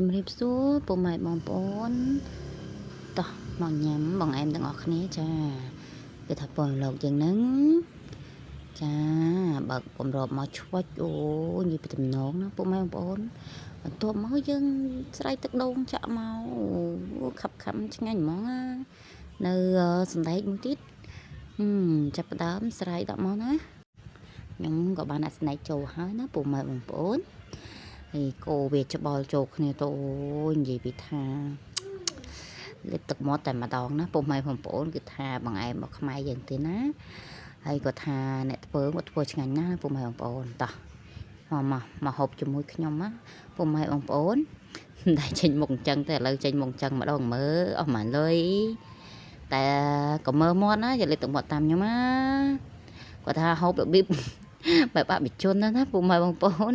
ជំរាបសួរពុកម៉ែបងប្អូនតោះមកញ៉ាំបងអែមទាំងអស់គ្នាចាគឺថាពងលោកយ៉ាងហ្នឹងចាបើបំរอบមកឆ្វិចអូនិយាយពីតំណងណាពុកម៉ែបងប្អូនបន្ទាប់មកយើងស្រែកទឹកដូងចាក់មកខាប់ឆ្ងាញ់ហ្មងណានៅសណ្ដែកមួយទៀតចាប់ផ្ដើមស្រែកដាក់មកណាខ្ញុំក៏បានដាក់សណ្ដែកចូលហើយណាពុកម៉ែបងប្អូនហើយគោវាច្បល់ចូលគ្នាទៅនិយាយពីថាលេបទឹកមាត់តែម្ដងណាពុកម៉ែបងប្អូនគឺថាបងឯងមកខ្មែរយើងទេណាហើយក៏ថាអ្នកធ្វើគាត់ធ្វើឆ្ងាញ់ណាស់ពុកម៉ែបងប្អូនតោះមកហូបជាមួយខ្ញុំណាពុកម៉ែបងប្អូនតែចេញមុខអញ្ចឹងតែឥឡូវចេញមុខអញ្ចឹងម្ដងមើលអស់ម៉ាលុយតែក៏មើលមាត់ណាอย่าលេបទឹកមាត់តាមខ្ញុំណាគាត់ថាហូបរបៀបបែបអភិជនណាពុកម៉ែបងប្អូន